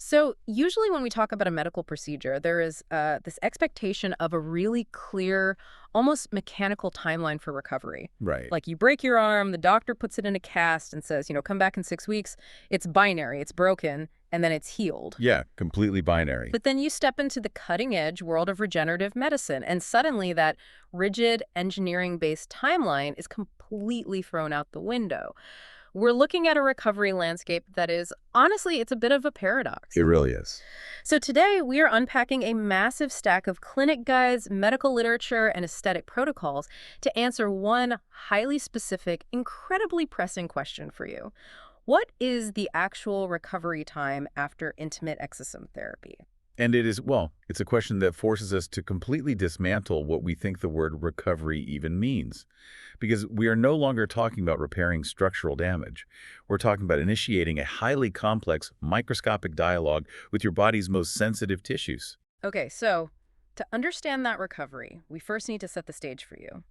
So usually when we talk about a medical procedure, there is this expectation of a really clear, almost mechanical timeline for recovery. Right. Like you break your arm, the doctor puts it in a cast and says, come back in 6 weeks. It's binary, it's broken, and then it's healed. Yeah, completely binary. But then you step into the cutting-edge world of regenerative medicine, and suddenly that rigid engineering-based timeline is completely thrown out the window. We're looking at a recovery landscape that is, honestly, it's a bit of a paradox. It really is. So today, we are unpacking a massive stack of clinic guides, medical literature, and aesthetic protocols to answer one highly specific, incredibly pressing question for you. What is the actual recovery time after intimate exosome therapy? And it is, well, it's a question that forces us to completely dismantle what we think the word recovery even means. Because we are no longer talking about repairing structural damage. We're talking about initiating a highly complex, microscopic dialogue with your body's most sensitive tissues. Okay, so to understand that recovery, we first need to set the stage for you.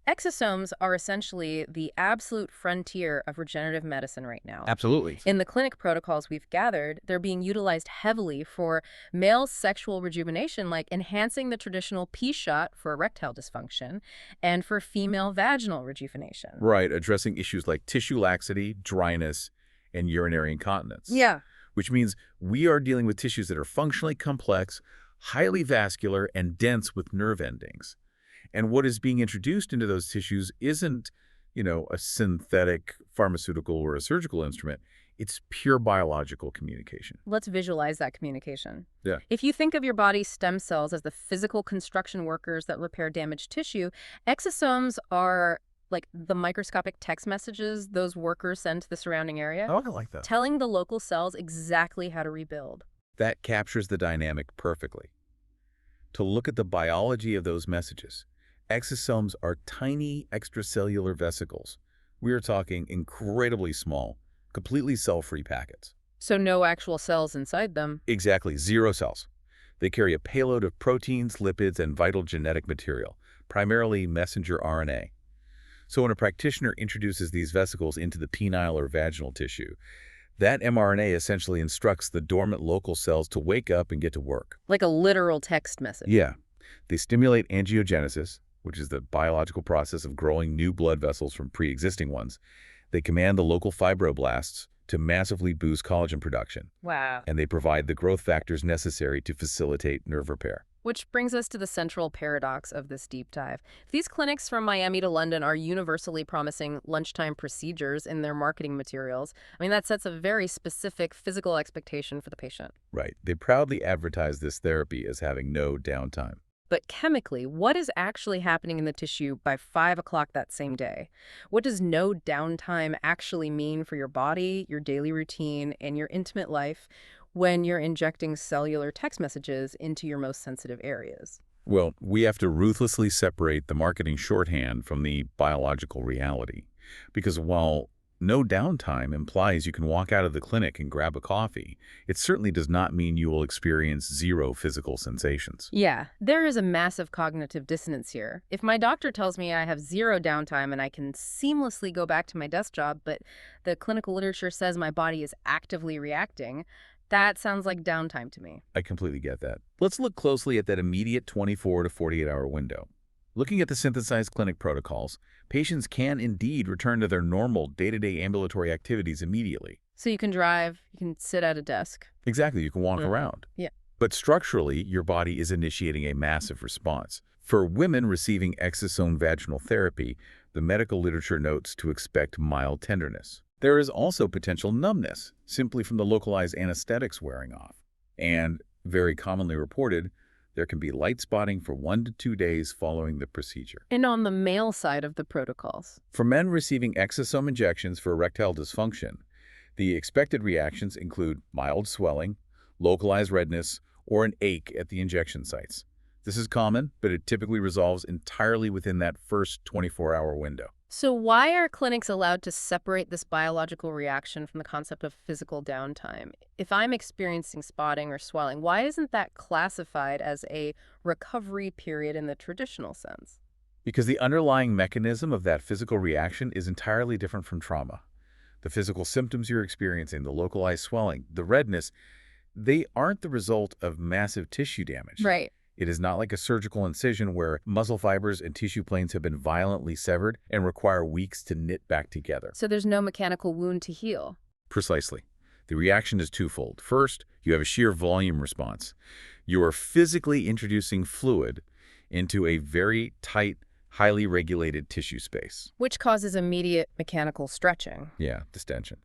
Exosomes are essentially the absolute frontier of regenerative medicine right now. Absolutely. In the clinic protocols we've gathered, they're being utilized heavily for male sexual rejuvenation, like enhancing the traditional P-shot for erectile dysfunction, and for female vaginal rejuvenation. Right, addressing issues like tissue laxity, dryness, and urinary incontinence. Yeah. Which means we are dealing with tissues that are functionally complex, highly vascular, and dense with nerve endings. And what is being introduced into those tissues isn't, a synthetic pharmaceutical or a surgical instrument. It's pure biological communication. Let's visualize that communication. Yeah. If you think of your body's stem cells as the physical construction workers that repair damaged tissue, exosomes are like the microscopic text messages those workers send to the surrounding area, Oh, I like that. telling the local cells exactly how to rebuild. That captures the dynamic perfectly. To look at the biology of those messages, exosomes are tiny extracellular vesicles. We are talking incredibly small, completely cell-free packets. So no actual cells inside them. Exactly, 0 cells. They carry a payload of proteins, lipids, and vital genetic material, primarily messenger RNA. So when a practitioner introduces these vesicles into the penile or vaginal tissue, that mRNA essentially instructs the dormant local cells to wake up and get to work. Like a literal text message. Yeah. They stimulate angiogenesis, which is the biological process of growing new blood vessels from pre-existing ones. They command the local fibroblasts to massively boost collagen production. Wow. And they provide the growth factors necessary to facilitate nerve repair. Which brings us to the central paradox of this deep dive. These clinics from Miami to London are universally promising lunchtime procedures in their marketing materials. I mean, that sets a very specific physical expectation for the patient. Right. They proudly advertise this therapy as having no downtime. But chemically, what is actually happening in the tissue by 5 o'clock that same day? What does no downtime actually mean for your body, your daily routine, and your intimate life when you're injecting cellular text messages into your most sensitive areas? Well, we have to ruthlessly separate the marketing shorthand from the biological reality. Because while no downtime implies you can walk out of the clinic and grab a coffee, it certainly does not mean you will experience 0 physical sensations. Yeah, there is a massive cognitive dissonance here. If my doctor tells me I have 0 downtime and I can seamlessly go back to my desk job, but the clinical literature says my body is actively reacting, that sounds like downtime to me. I completely get that. Let's look closely at that immediate 24 to 48-hour window. Looking at the synthesized clinic protocols, patients can indeed return to their normal day-to-day ambulatory activities immediately. So you can drive, you can sit at a desk. Exactly, you can walk around. Yeah. But structurally, your body is initiating a massive response. For women receiving exosome vaginal therapy, the medical literature notes to expect mild tenderness. There is also potential numbness, simply from the localized anesthetics wearing off. And, very commonly reported, there can be light spotting for 1 to 2 days following the procedure. And on the male side of the protocols? For men receiving exosome injections for erectile dysfunction, the expected reactions include mild swelling, localized redness, or an ache at the injection sites. This is common, but it typically resolves entirely within that first 24-hour window. So why are clinics allowed to separate this biological reaction from the concept of physical downtime? If I'm experiencing spotting or swelling, why isn't that classified as a recovery period in the traditional sense? Because the underlying mechanism of that physical reaction is entirely different from trauma. The physical symptoms you're experiencing, the localized swelling, the redness, They aren't the result of massive tissue damage. Right. It is not like a surgical incision where muscle fibers and tissue planes have been violently severed and require weeks to knit back together. So there's no mechanical wound to heal. Precisely. The reaction is twofold. First, you have a sheer volume response. You are physically introducing fluid into a very tight, highly regulated tissue space. Which causes immediate mechanical stretching. Yeah, distension.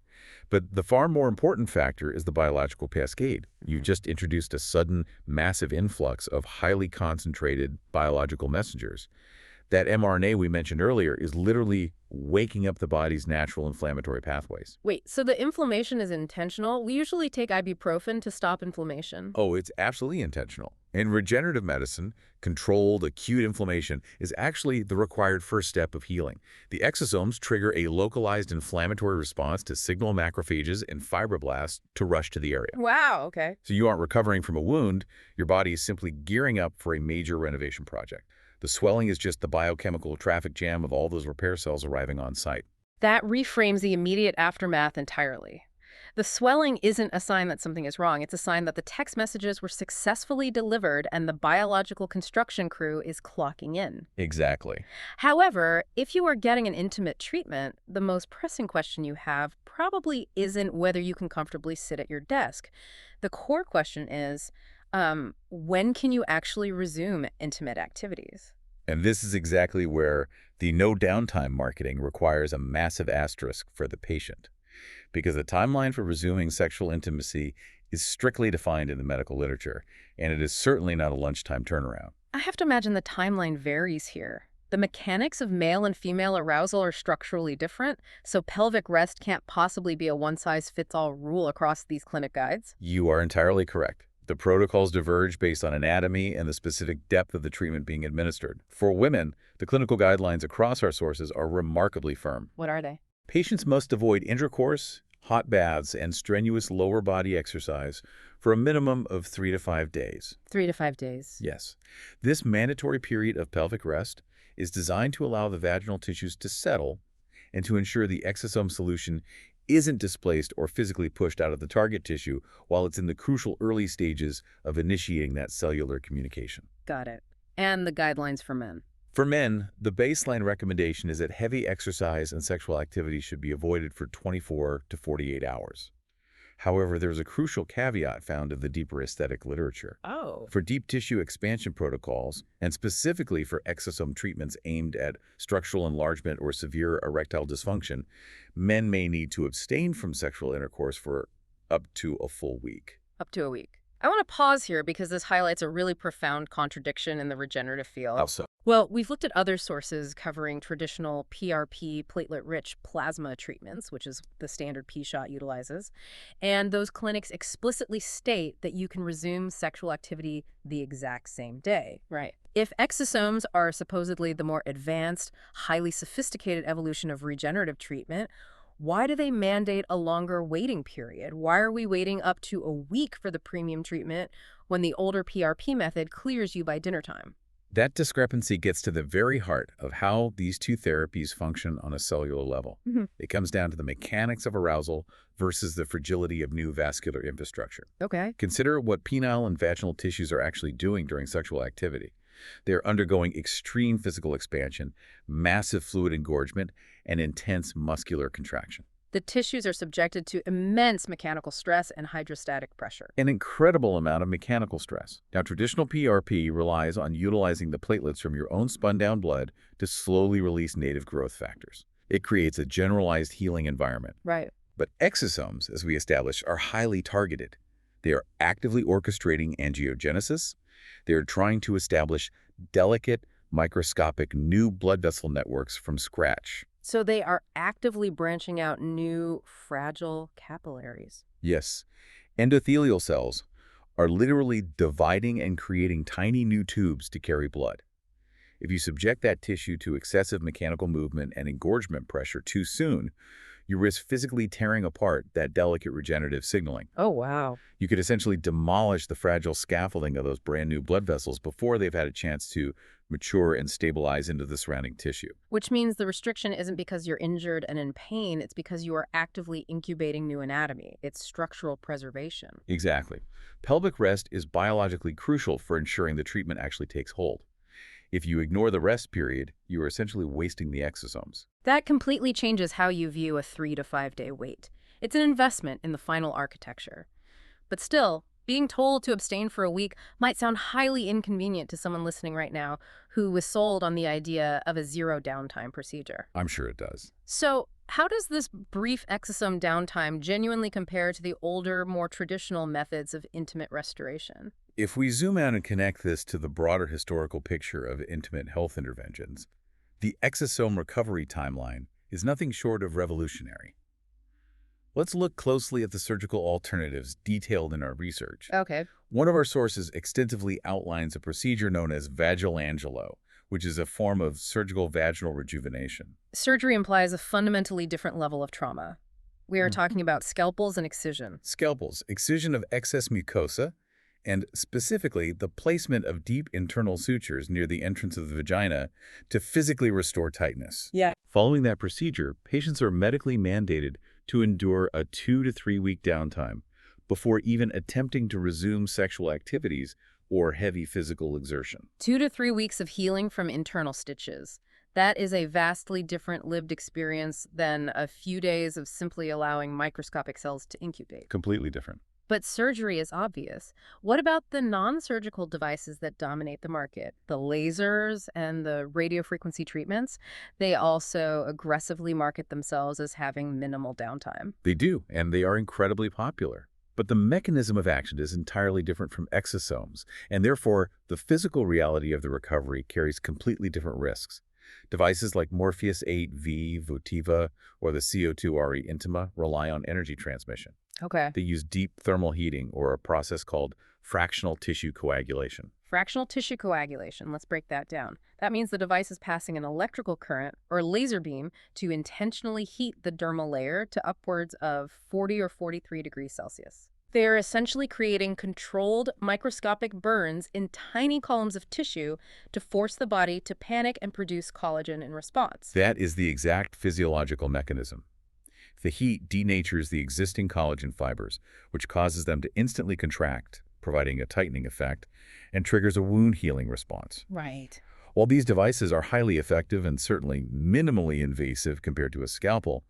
But the far more important factor is the biological cascade. You've just introduced a sudden, massive influx of highly concentrated biological messengers. That mRNA we mentioned earlier is literally waking up the body's natural inflammatory pathways. Wait, so the inflammation is intentional? We usually take ibuprofen to stop inflammation. Oh, it's absolutely intentional. In regenerative medicine, controlled acute inflammation is actually the required first step of healing. The exosomes trigger a localized inflammatory response to signal macrophages and fibroblasts to rush to the area. Wow, okay. So you aren't recovering from a wound, your body is simply gearing up for a major renovation project. The swelling is just the biochemical traffic jam of all those repair cells arriving on site. That reframes the immediate aftermath entirely. The swelling isn't a sign that something is wrong. It's a sign that the text messages were successfully delivered and the biological construction crew is clocking in. Exactly. However, if you are getting an intimate treatment, the most pressing question you have probably isn't whether you can comfortably sit at your desk. The core question is, when can you actually resume intimate activities? And this is exactly where the no downtime marketing requires a massive asterisk for the patient. Because the timeline for resuming sexual intimacy is strictly defined in the medical literature, and it is certainly not a lunchtime turnaround. I have to imagine the timeline varies here. The mechanics of male and female arousal are structurally different, so pelvic rest can't possibly be a one-size-fits-all rule across these clinic guides. You are entirely correct. The protocols diverge based on anatomy and the specific depth of the treatment being administered. For women, the clinical guidelines across our sources are remarkably firm. What are they? Patients must avoid intercourse, hot baths, and strenuous lower body exercise for a minimum of 3 to 5 days. 3 to 5 days. Yes. This mandatory period of pelvic rest is designed to allow the vaginal tissues to settle and to ensure the exosome solution isn't displaced or physically pushed out of the target tissue while it's in the crucial early stages of initiating that cellular communication. Got it. And the guidelines for men. For men, the baseline recommendation is that heavy exercise and sexual activity should be avoided for 24 to 48 hours. However, there's a crucial caveat found in the deeper aesthetic literature. Oh. For deep tissue expansion protocols, and specifically for exosome treatments aimed at structural enlargement or severe erectile dysfunction, men may need to abstain from sexual intercourse for up to a full week. Up to a week. I want to pause here because this highlights a really profound contradiction in the regenerative field. How so? Well, we've looked at other sources covering traditional PRP, platelet-rich plasma treatments, which is the standard P-shot utilizes, and those clinics explicitly state that you can resume sexual activity the exact same day. Right. If exosomes are supposedly the more advanced, highly sophisticated evolution of regenerative treatment, why do they mandate a longer waiting period? Why are we waiting up to a week for the premium treatment when the older PRP method clears you by dinner time? That discrepancy gets to the very heart of how these two therapies function on a cellular level. It comes down to the mechanics of arousal versus the fragility of new vascular infrastructure. Okay. Consider what penile and vaginal tissues are actually doing during sexual activity. They're undergoing extreme physical expansion, massive fluid engorgement, and intense muscular contraction. The tissues are subjected to immense mechanical stress and hydrostatic pressure. An incredible amount of mechanical stress. Now, traditional PRP relies on utilizing the platelets from your own spun-down blood to slowly release native growth factors. It creates a generalized healing environment. Right. But exosomes, as we established, are highly targeted. They are actively orchestrating angiogenesis. They are trying to establish delicate, microscopic new blood vessel networks from scratch. So they are actively branching out new, fragile capillaries. Yes, endothelial cells are literally dividing and creating tiny new tubes to carry blood. If you subject that tissue to excessive mechanical movement and engorgement pressure too soon, You risk physically tearing apart that delicate regenerative signaling. Oh, wow. You could essentially demolish the fragile scaffolding of those brand new blood vessels before they've had a chance to mature and stabilize into the surrounding tissue. Which means the restriction isn't because you're injured and in pain, it's because you are actively incubating new anatomy. It's structural preservation. Exactly. Pelvic rest is biologically crucial for ensuring the treatment actually takes hold. If you ignore the rest period, you are essentially wasting the exosomes. That completely changes how you view a 3 to 5 day wait. It's an investment in the final architecture. But still, being told to abstain for a week might sound highly inconvenient to someone listening right now who was sold on the idea of a zero downtime procedure. I'm sure it does. So, how does this brief exosome downtime genuinely compare to the older, more traditional methods of intimate restoration? If we zoom out and connect this to the broader historical picture of intimate health interventions, the exosome recovery timeline is nothing short of revolutionary. Let's look closely at the surgical alternatives detailed in our research. Okay. One of our sources extensively outlines a procedure known as vaginal, which is a form of surgical vaginal rejuvenation. Surgery implies a fundamentally different level of trauma. We are talking about scalpels and excision. Scalpels, excision of excess mucosa, and specifically the placement of deep internal sutures near the entrance of the vagina to physically restore tightness. Yeah. Following that procedure, patients are medically mandated to endure a 2 to 3 week downtime before even attempting to resume sexual activities or heavy physical exertion. 2 to 3 weeks of healing from internal stitches. That is a vastly different lived experience than a few days of simply allowing microscopic cells to incubate. Completely different. But surgery is obvious. What about the non-surgical devices that dominate the market? The lasers and the radiofrequency treatments? They also aggressively market themselves as having minimal downtime. They do, and they are incredibly popular. But the mechanism of action is entirely different from exosomes, and therefore the physical reality of the recovery carries completely different risks. Devices like Morpheus 8V, Votiva, or the CO2RE Intima rely on energy transmission. Okay. They use deep thermal heating or a process called fractional tissue coagulation. Fractional tissue coagulation, let's break that down. That means the device is passing an electrical current or laser beam to intentionally heat the dermal layer to upwards of 40 or 43 degrees Celsius. They are essentially creating controlled microscopic burns in tiny columns of tissue to force the body to panic and produce collagen in response. That is the exact physiological mechanism. The heat denatures the existing collagen fibers, which causes them to instantly contract, providing a tightening effect, and triggers a wound healing response. Right. While these devices are highly effective and certainly minimally invasive compared to a scalpel,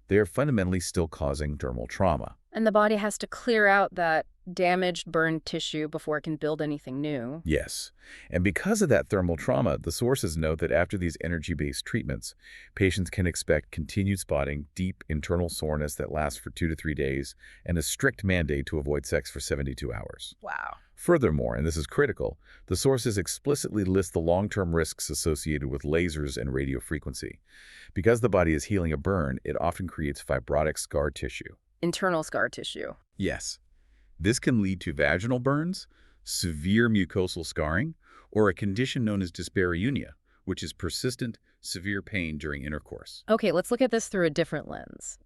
they are fundamentally still causing dermal trauma. And the body has to clear out that damaged, burned tissue before it can build anything new. Yes, and because of that thermal trauma, the sources note that after these energy-based treatments, patients can expect continued spotting, deep internal soreness that lasts for 2 to 3 days, and a strict mandate to avoid sex for 72 hours. Wow. Furthermore, and this is critical, the sources explicitly list the long-term risks associated with lasers and radiofrequency. Because the body is healing a burn, it often creates fibrotic scar tissue. Internal scar tissue. Yes. This can lead to vaginal burns, severe mucosal scarring, or a condition known as dyspareunia, which is persistent, severe pain during intercourse. Okay, let's look at this through a different lens.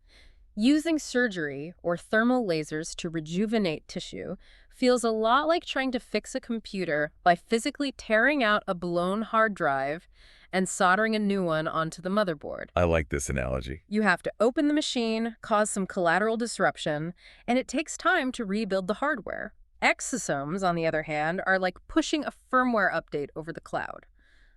Using surgery or thermal lasers to rejuvenate tissue feels a lot like trying to fix a computer by physically tearing out a blown hard drive and soldering a new one onto the motherboard. I like this analogy. You have to open the machine, cause some collateral disruption, and it takes time to rebuild the hardware. Exosomes, on the other hand, are like pushing a firmware update over the cloud.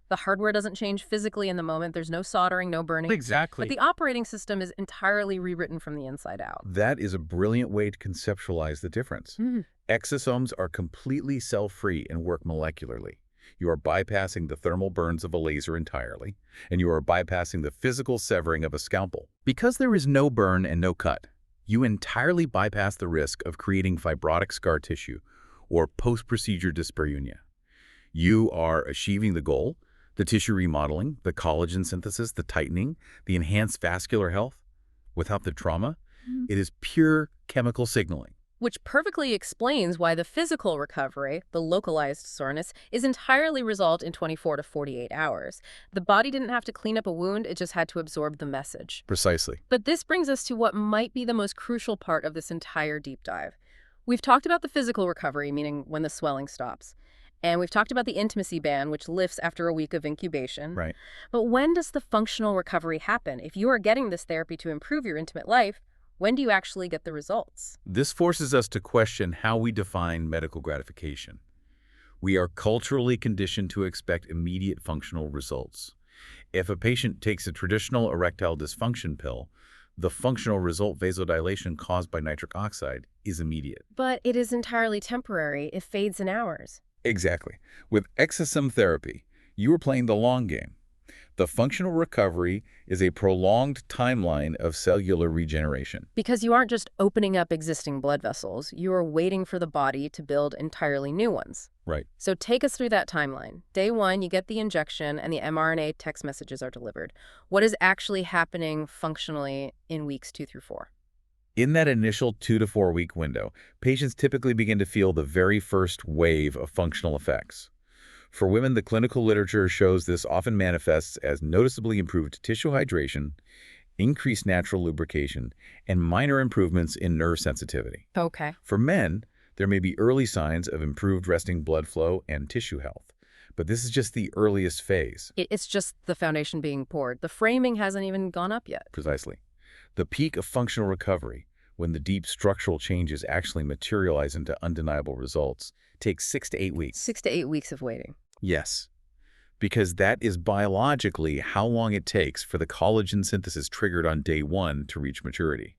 The hardware doesn't change physically in the moment. There's no soldering, no burning. Exactly. But the operating system is entirely rewritten from the inside out. That is a brilliant way to conceptualize the difference. Exosomes are completely cell-free and work molecularly. You are bypassing the thermal burns of a laser entirely, and you are bypassing the physical severing of a scalpel. Because there is no burn and no cut, you entirely bypass the risk of creating fibrotic scar tissue or post-procedure dyspareunia. You are achieving the goal, the tissue remodeling, the collagen synthesis, the tightening, the enhanced vascular health, without the trauma. It is pure chemical signaling. which perfectly explains why the physical recovery, the localized soreness, is entirely resolved in 24 to 48 hours. The body didn't have to clean up a wound, it just had to absorb the message. Precisely. But this brings us to what might be the most crucial part of this entire deep dive. We've talked about the physical recovery, meaning when the swelling stops. And we've talked about the intimacy band, which lifts after a week of incubation. Right. But when does the functional recovery happen? If you are getting this therapy to improve your intimate life, when do you actually get the results? This forces us to question how we define medical gratification. We are culturally conditioned to expect immediate functional results. If a patient takes a traditional erectile dysfunction pill, the functional result, vasodilation caused by nitric oxide, is immediate. But it is entirely temporary. It fades in hours. Exactly. With exosome therapy, you are playing the long game. The functional recovery is a prolonged timeline of cellular regeneration. Because you aren't just opening up existing blood vessels, you are waiting for the body to build entirely new ones. Right. So take us through that timeline. Day 1, you get the injection and the mRNA text messages are delivered. What is actually happening functionally in weeks 2 through 4? In that initial 2 to 4 week window, patients typically begin to feel the very first wave of functional effects. For women, the clinical literature shows this often manifests as noticeably improved tissue hydration, increased natural lubrication, and minor improvements in nerve sensitivity. Okay. For men, there may be early signs of improved resting blood flow and tissue health, but this is just the earliest phase. It's just the foundation being poured. The framing hasn't even gone up yet. Precisely. The peak of functional recovery, when the deep structural changes actually materialize into undeniable results, takes 6 to 8 weeks. 6 to 8 weeks of waiting. Yes, because that is biologically how long it takes for the collagen synthesis triggered on day 1 to reach maturity.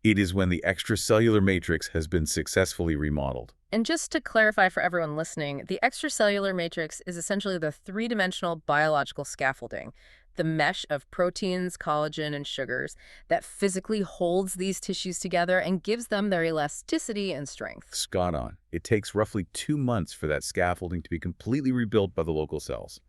It is when the extracellular matrix has been successfully remodeled. And just to clarify for everyone listening, the extracellular matrix is essentially the three-dimensional biological scaffolding, the mesh of proteins, collagen, and sugars that physically holds these tissues together and gives them their elasticity and strength. Spot on. It takes roughly 2 months for that scaffolding to be completely rebuilt by the local cells.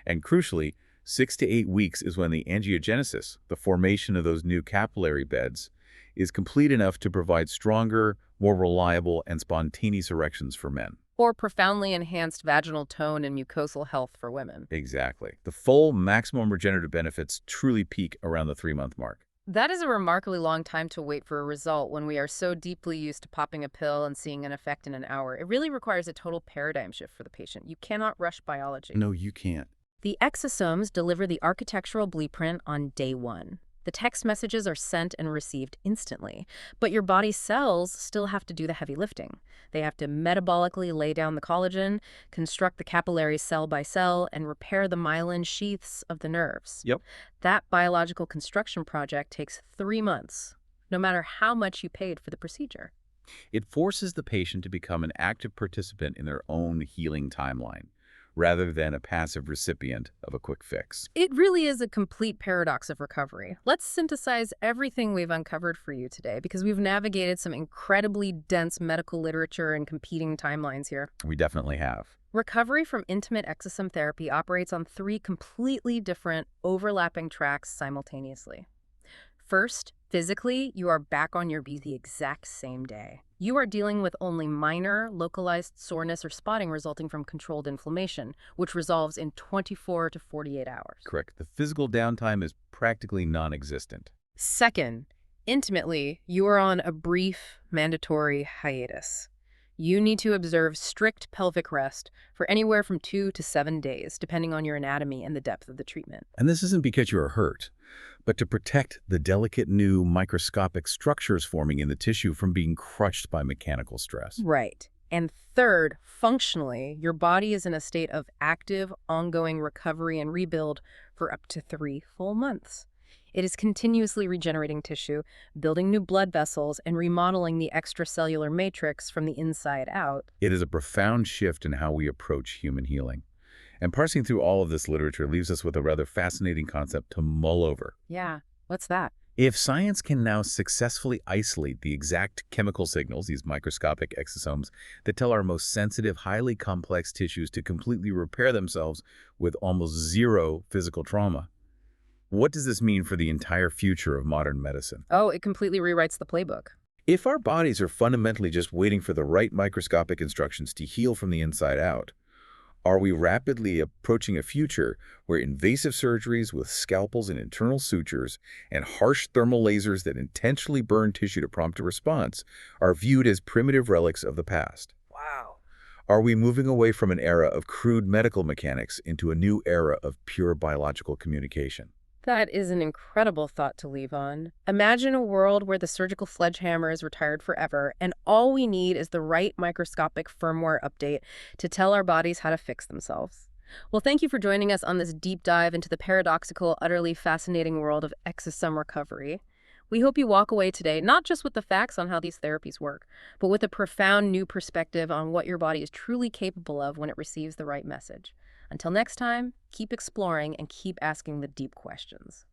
And crucially, 6 to 8 weeks is when the angiogenesis, the formation of those new capillary beds, is complete enough to provide stronger, more reliable, and spontaneous erections for men. Or profoundly enhanced vaginal tone and mucosal health for women. Exactly. The full maximum regenerative benefits truly peak around the 3-month mark. That is a remarkably long time to wait for a result when we are so deeply used to popping a pill and seeing an effect in an hour. It really requires a total paradigm shift for the patient. You cannot rush biology. No, you can't. The exosomes deliver the architectural blueprint on day 1. The text messages are sent and received instantly, but your body's cells still have to do the heavy lifting. They have to metabolically lay down the collagen, construct the capillaries cell by cell, and repair the myelin sheaths of the nerves. Yep. That biological construction project takes 3 months, no matter how much you paid for the procedure. It forces the patient to become an active participant in their own healing timeline, rather than a passive recipient of a quick fix. It really is a complete paradox of recovery. Let's synthesize everything we've uncovered for you today, because we've navigated some incredibly dense medical literature and competing timelines here. We definitely have. Recovery from intimate exosome therapy operates on 3 completely different, overlapping tracks simultaneously. First, physically, you are back on your feet the exact same day. You are dealing with only minor, localized soreness or spotting resulting from controlled inflammation, which resolves in 24 to 48 hours. Correct. The physical downtime is practically non-existent. Second, intimately, you are on a brief, mandatory hiatus. You need to observe strict pelvic rest for anywhere from 2 to 7 days, depending on your anatomy and the depth of the treatment. And this isn't because you are hurt, but to protect the delicate new microscopic structures forming in the tissue from being crushed by mechanical stress. Right. And third, functionally, your body is in a state of active, ongoing recovery and rebuild for up to 3 full months. It is continuously regenerating tissue, building new blood vessels, and remodeling the extracellular matrix from the inside out. It is a profound shift in how we approach human healing. And parsing through all of this literature leaves us with a rather fascinating concept to mull over. Yeah, what's that? If science can now successfully isolate the exact chemical signals, these microscopic exosomes, that tell our most sensitive, highly complex tissues to completely repair themselves with almost zero physical trauma, what does this mean for the entire future of modern medicine? Oh, it completely rewrites the playbook. If our bodies are fundamentally just waiting for the right microscopic instructions to heal from the inside out, are we rapidly approaching a future where invasive surgeries with scalpels and internal sutures and harsh thermal lasers that intentionally burn tissue to prompt a response are viewed as primitive relics of the past? Wow. Are we moving away from an era of crude medical mechanics into a new era of pure biological communication? That is an incredible thought to leave on. Imagine a world where the surgical sledgehammer is retired forever, and all we need is the right microscopic firmware update to tell our bodies how to fix themselves. Well, thank you for joining us on this deep dive into the paradoxical, utterly fascinating world of exosome recovery. We hope you walk away today not just with the facts on how these therapies work, but with a profound new perspective on what your body is truly capable of when it receives the right message. Until next time, keep exploring and keep asking the deep questions.